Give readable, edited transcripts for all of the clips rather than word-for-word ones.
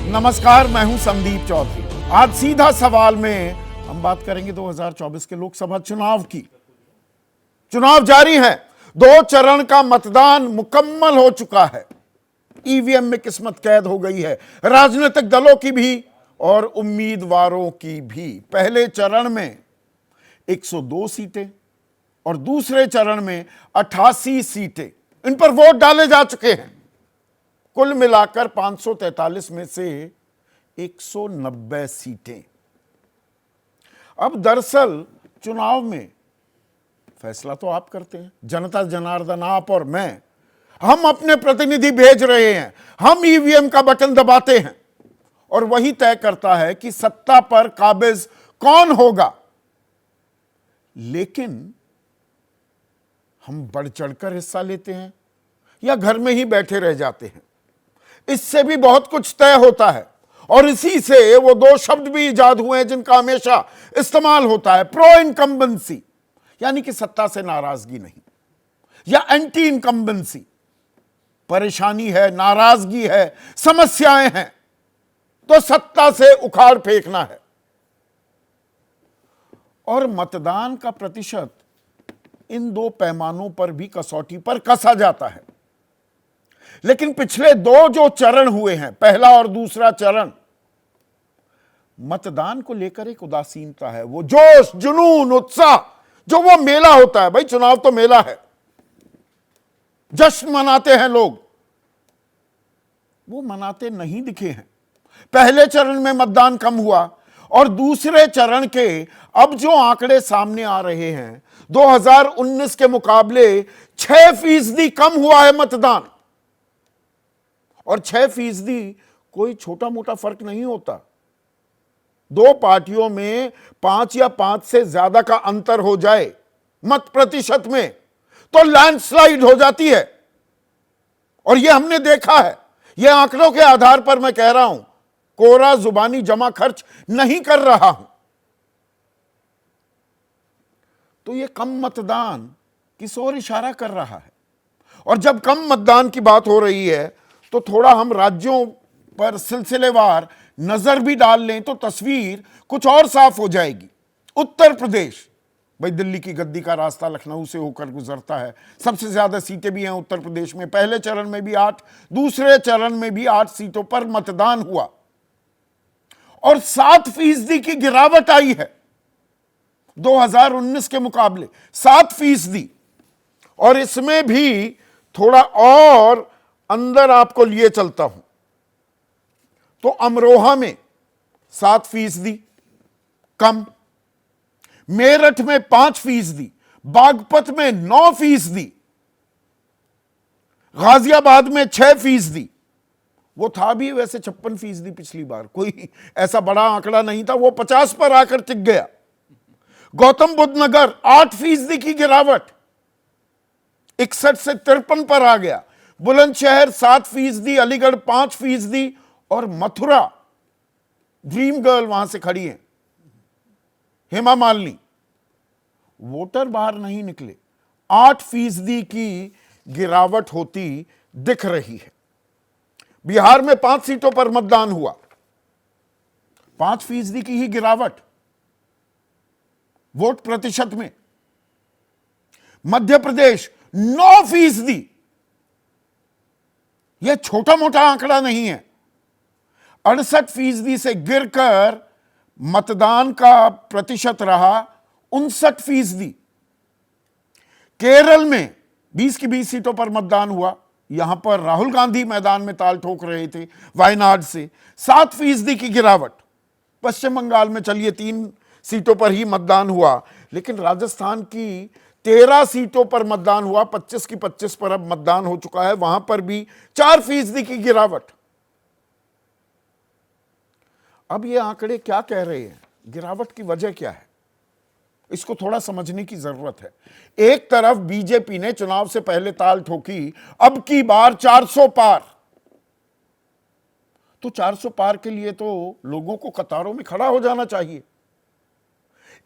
नमस्कार, मैं हूं संदीप चौधरी। आज सीधा सवाल में हम बात करेंगे 2024 के लोकसभा चुनाव की। चुनाव जारी है, 2 चरण का मतदान मुकम्मल हो चुका है। ईवीएम में किस्मत कैद हो गई है, राजनीतिक दलों की भी और उम्मीदवारों की भी। पहले चरण में 102 सीटें और दूसरे चरण में 88 सीटें, इन पर वोट डाले जा चुके हैं। कुल मिलाकर 543 में से 190 सीटें। अब दरअसल चुनाव में फैसला तो आप करते हैं, जनता जनार्दन, आप और मैं। हम अपने प्रतिनिधि भेज रहे हैं, हम ईवीएम का बटन दबाते हैं और वही तय करता है कि सत्ता पर काबिज कौन होगा। लेकिन हम बढ़ चढ़कर हिस्सा लेते हैं या घर में ही बैठे रह जाते हैं, इससे भी बहुत कुछ तय होता है। और इसी से वो 2 शब्द भी इजाद हुए हैं जिनका हमेशा इस्तेमाल होता है, प्रो इनकम्बेंसी, यानी कि सत्ता से नाराजगी नहीं, या एंटी इनकम्बेंसी, परेशानी है, नाराजगी है, समस्याएं हैं तो सत्ता से उखाड़ फेंकना है। और मतदान का प्रतिशत इन 2 पैमानों पर भी कसौटी पर कसा जाता है। लेकिन पिछले 2 जो चरण हुए हैं, पहला और दूसरा चरण, मतदान को लेकर एक उदासीनता है। वो जोश, जुनून, उत्साह, जो वो मेला होता है, भाई चुनाव तो मेला है, जश्न मनाते हैं लोग, वो मनाते नहीं दिखे हैं। पहले चरण में मतदान कम हुआ और दूसरे चरण के अब जो आंकड़े सामने आ रहे हैं, 2019 के मुकाबले 6% कम हुआ है मतदान। और 6% कोई छोटा मोटा फर्क नहीं होता। 2 पार्टियों में 5 या 5 से ज्यादा का अंतर हो जाए मत प्रतिशत में तो लैंडस्लाइड हो जाती है। और यह हमने देखा है, यह आंकड़ों के आधार पर मैं कह रहा हूं, कोरा जुबानी जमा खर्च नहीं कर रहा हूं। तो यह कम मतदान किस ओर इशारा कर रहा है? और जब कम मतदान की बात हो रही है तो थोड़ा हम राज्यों पर सिलसिलेवार नजर भी डाल लें तो तस्वीर कुछ और साफ हो जाएगी। उत्तर प्रदेश, भाई दिल्ली की गद्दी का रास्ता लखनऊ से होकर गुजरता है, सबसे ज्यादा सीटें भी हैं उत्तर प्रदेश में। पहले चरण में भी 8, दूसरे चरण में भी 8 सीटों पर मतदान हुआ और 7% की गिरावट आई है 2019 के मुकाबले, 7%। और इसमें भी थोड़ा और अंदर आपको लिए चलता हूं तो अमरोहा में 7% कम, मेरठ में 5%, बागपत में 9%, गाजियाबाद में 6%। वो था भी वैसे 56% पिछली बार, कोई ऐसा बड़ा आंकड़ा नहीं था, वो 50 पर आकर टिक गया। गौतम बुद्ध नगर 8% की गिरावट, 61 से 53 पर आ गया। बुलंदशहर 7%, अलीगढ़ 5% और मथुरा, ड्रीम गर्ल वहां से खड़ी है, हेमा मालिनी, वोटर बाहर नहीं निकले, 8% की गिरावट होती दिख रही है। बिहार में 5 सीटों पर मतदान हुआ, 5% की ही गिरावट वोट प्रतिशत में। मध्य प्रदेश 9%, यह छोटा मोटा आंकड़ा नहीं है। 68% से गिरकर मतदान का प्रतिशत रहा 59%। केरल में 20 की 20 सीटों पर मतदान हुआ, यहां पर राहुल गांधी मैदान में ताल ठोक रहे थे वायनाड से, 7% की गिरावट। पश्चिम बंगाल में चलिए 3 सीटों पर ही मतदान हुआ, लेकिन राजस्थान की 13 सीटों पर मतदान हुआ, 25 की 25 पर अब मतदान हो चुका है, वहां पर भी 4% की गिरावट। अब ये आंकड़े क्या कह रहे हैं, गिरावट की वजह क्या है, इसको थोड़ा समझने की जरूरत है। एक तरफ बीजेपी ने चुनाव से पहले ताल ठोकी, अब की बार 400 पार, तो 400 पार के लिए तो लोगों को कतारों में खड़ा हो जाना चाहिए।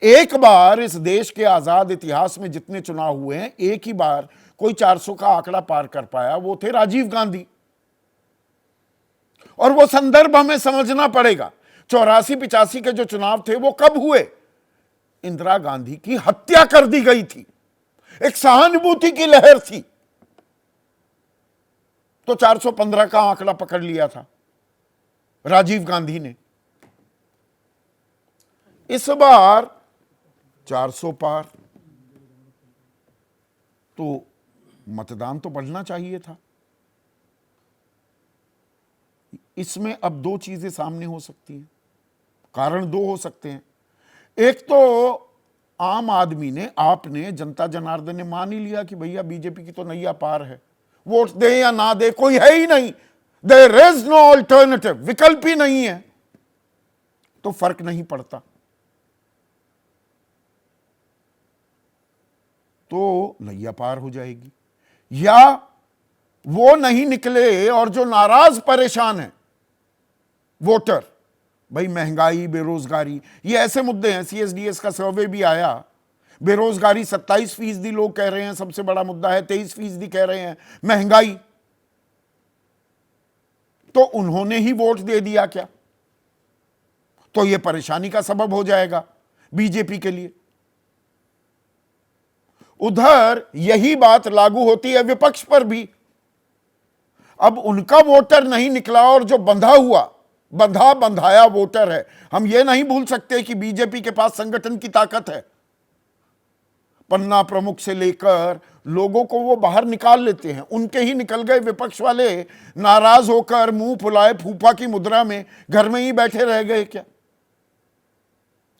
एक बार इस देश के आजाद इतिहास में जितने चुनाव हुए हैं, एक ही बार कोई 400 का आंकड़ा पार कर पाया, वो थे राजीव गांधी। और वो संदर्भ हमें समझना पड़ेगा। 84-85 के जो चुनाव थे वो कब हुए? इंदिरा गांधी की हत्या कर दी गई थी, एक सहानुभूति की लहर थी, तो 415 का आंकड़ा पकड़ लिया था राजीव गांधी ने। इस बार 400 पार, तो मतदान तो बढ़ना चाहिए था। इसमें अब दो चीजें सामने हो सकती हैं, कारण दो हो सकते हैं। एक तो आम आदमी ने, आपने, जनता जनार्दन ने मान ही लिया कि भैया बीजेपी की तो नैया पार है, वोट दे या ना दे कोई है ही नहीं, देयर इज नो ऑल्टरनेटिव, विकल्प ही नहीं है, तो फर्क नहीं पड़ता। तो नैया पार हो जाएगी। या वो नहीं निकले और जो नाराज परेशान है वोटर, भाई महंगाई, बेरोजगारी, ये ऐसे मुद्दे हैं। सीएसडीएस का सर्वे भी आया, बेरोजगारी 27% लोग कह रहे हैं सबसे बड़ा मुद्दा है, 23% कह रहे हैं महंगाई। तो उन्होंने ही वोट दे दिया क्या? तो यह परेशानी का सबब हो जाएगा बीजेपी के लिए। उधर यही बात लागू होती है विपक्ष पर भी। अब उनका वोटर नहीं निकला और जो बंधा हुआ, बंधाया वोटर है। हम यह नहीं भूल सकते कि बीजेपी के पास संगठन की ताकत है। पन्ना प्रमुख से लेकर लोगों को वो बाहर निकाल लेते हैं। उनके ही निकल गए विपक्ष वाले नाराज होकर मुंह फुलाए फूफा की मुद्रा में घर में ही बैठे रह गए क्या?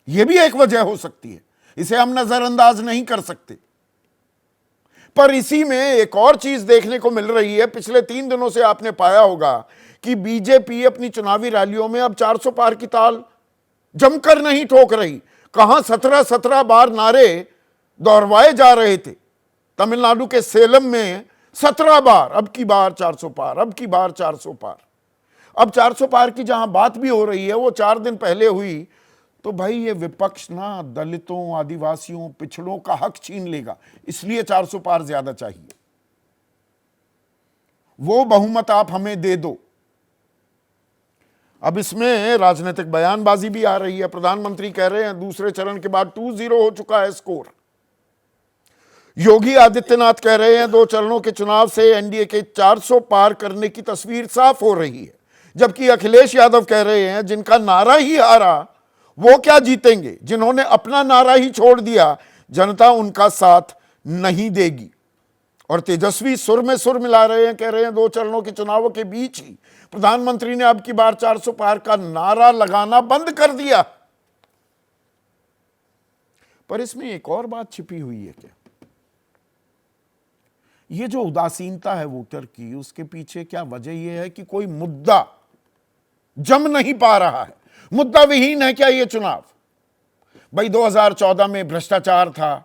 यह भी एक वजह हो सकती है, इसे हम नजरअंदाज नहीं कर सकते। पर इसी में एक और चीज देखने को मिल रही है। पिछले 3 दिनों से आपने पाया होगा कि बीजेपी अपनी चुनावी रैलियों में अब 400 पार की ताल जमकर नहीं ठोक रही। कहां 17 बार नारे दोहराए जा रहे थे। तमिलनाडु के सेलम में 17 बार, अब की बार 400 पार, अब की बार 400 पार। अब 400 पार की जहां बात भी हो रही है वो 4 दिन पहले हुई। तो भाई ये विपक्ष ना दलितों, आदिवासियों, पिछड़ों का हक छीन लेगा, इसलिए 400 पार ज्यादा चाहिए। वो बहुमत आप हमें दे दो। अब इसमें राजनीतिक बयानबाजी भी आ रही है। प्रधानमंत्री कह रहे हैं दूसरे चरण के बाद 2-0 हो चुका है स्कोर। योगी आदित्यनाथ कह रहे हैं 2 चरणों के चुनाव से एनडीए के 400 पार करने की तस्वीर साफ हो रही है। जबकि अखिलेश यादव कह रहे हैं जिनका नारा ही हारा वो क्या जीतेंगे, जिन्होंने अपना नारा ही छोड़ दिया जनता उनका साथ नहीं देगी। और तेजस्वी सुर में सुर मिला रहे हैं, कह रहे हैं 2 चरणों के चुनावों के बीच ही प्रधानमंत्री ने अब की बार 400 पार का नारा लगाना बंद कर दिया। पर इसमें एक और बात छिपी हुई है क्या? ये जो उदासीनता है वोटर की, उसके पीछे क्या वजह यह है कि कोई मुद्दा जम नहीं पा रहा है? मुद्दा विहीन है क्या ये चुनाव? भाई 2014 में भ्रष्टाचार था,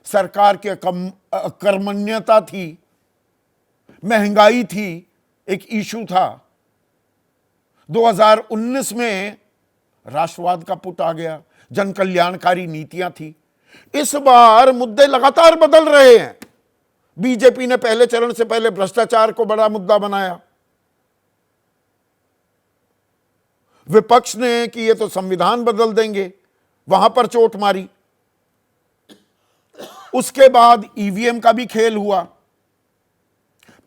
सरकार की अकर्मण्यता थी, महंगाई थी, एक इशू था। 2019 में राष्ट्रवाद का पुट आ गया, जन कल्याणकारी नीतियां थी। इस बार मुद्दे लगातार बदल रहे हैं। बीजेपी ने पहले चरण से पहले भ्रष्टाचार को बड़ा मुद्दा बनाया, विपक्ष ने कि ये तो संविधान बदल देंगे, वहां पर चोट मारी। उसके बाद ईवीएम का भी खेल हुआ।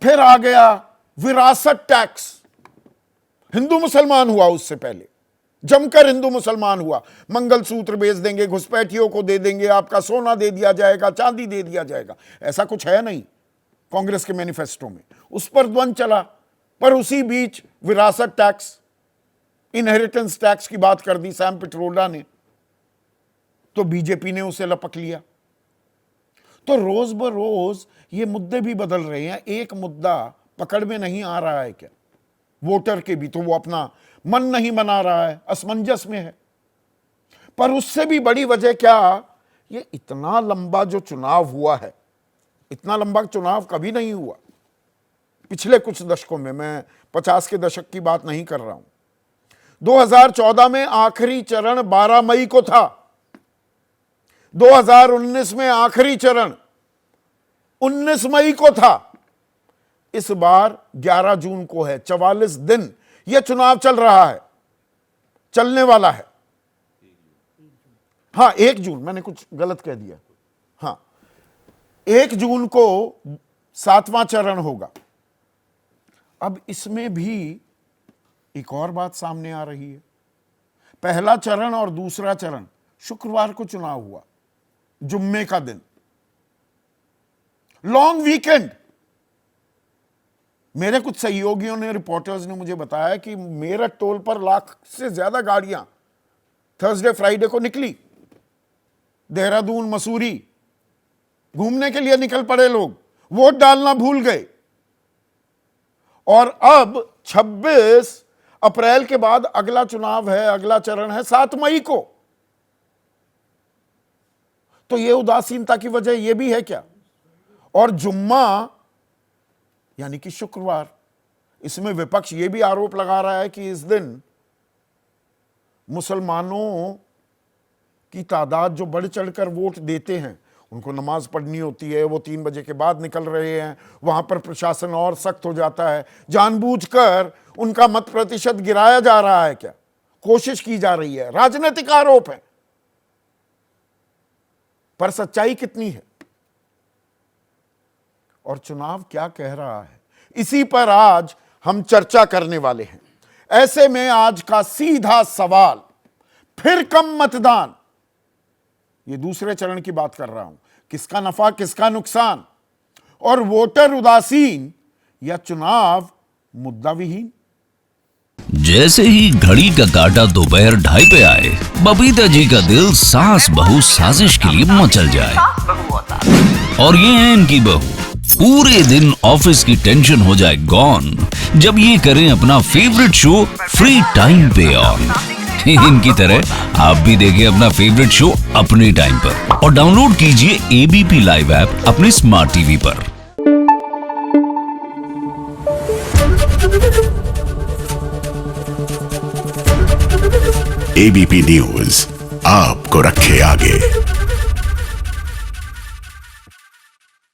फिर आ गया विरासत टैक्स, हिंदू मुसलमान हुआ, उससे पहले जमकर हिंदू मुसलमान हुआ। मंगलसूत्र बेच देंगे, घुसपैठियों को दे देंगे, आपका सोना दे दिया जाएगा, चांदी दे दिया जाएगा। ऐसा कुछ है नहीं कांग्रेस के मैनिफेस्टो में। उस पर द्वंद्व चला। पर उसी बीच विरासत टैक्स, इनहेरिटेंस टैक्स की बात कर दी सैम पिट्रोडा ने, तो बीजेपी ने उसे लपक लिया। तो रोज बरोज ये मुद्दे भी बदल रहे हैं। एक मुद्दा पकड़ में नहीं आ रहा है क्या वोटर के भी? तो वो अपना मन नहीं बना रहा है, असमंजस में है। पर उससे भी बड़ी वजह क्या, ये इतना लंबा जो चुनाव हुआ है, इतना लंबा चुनाव कभी नहीं हुआ पिछले कुछ दशकों में। मैं 50 के दशक की बात नहीं कर रहा हूं। 2014 में आखिरी चरण 12 मई को था। 2019 में आखिरी चरण 19 मई को था। इस बार 11 जून को है। 44 दिन यह चुनाव चल रहा है, चलने वाला है। हाँ, 1 जून, मैंने कुछ गलत कह दिया। हाँ, 1 जून को 7वां चरण होगा। अब इसमें भी एक और बात सामने आ रही है। पहला चरण और दूसरा चरण शुक्रवार को चुनाव हुआ, जुम्मे का दिन, लॉन्ग वीकेंड। मेरे कुछ सहयोगियों ने, रिपोर्टर्स ने मुझे बताया कि मेरठ टोल पर 1 लाख से ज्यादा गाड़ियां थर्सडे फ्राइडे को निकली। देहरादून, मसूरी घूमने के लिए निकल पड़े लोग, वोट डालना भूल गए। और अब 26 अप्रैल के बाद अगला चुनाव है, अगला चरण है 7 मई को। तो यह उदासीनता की वजह यह भी है क्या? और जुम्मा यानी कि शुक्रवार, इसमें विपक्ष यह भी आरोप लगा रहा है कि इस दिन मुसलमानों की तादाद जो बढ़ चढ़कर वोट देते हैं, उनको नमाज पढ़नी होती है, वो 3 बजे के बाद निकल रहे हैं, वहां पर प्रशासन और सख्त हो जाता है, जानबूझकर उनका मत प्रतिशत गिराया जा रहा है क्या? कोशिश की जा रही है, राजनीतिक आरोप है। पर सच्चाई कितनी है और चुनाव क्या कह रहा है, इसी पर आज हम चर्चा करने वाले हैं। ऐसे में आज का सीधा सवाल, फिर कम मतदान, ये दूसरे चरण की बात कर रहा हूं, किसका नफा किसका नुकसान, और वोटर उदासीन या चुनाव मुद्दा विहीन। जैसे ही घड़ी का काटा दोपहर 2:30 पे आए, बबीता जी का दिल सास बहू साजिश के लिए मचल जाए। और ये है इनकी बहू, पूरे दिन ऑफिस की टेंशन हो जाए गॉन जब ये करें अपना फेवरेट शो फ्री टाइम पे ऑन। इनकी तरह आप भी देखिए अपना फेवरेट शो अपने टाइम पर और डाउनलोड कीजिए एबीपी लाइव ऐप अपने स्मार्ट टीवी पर। एबीपी न्यूज आपको रखे आगे।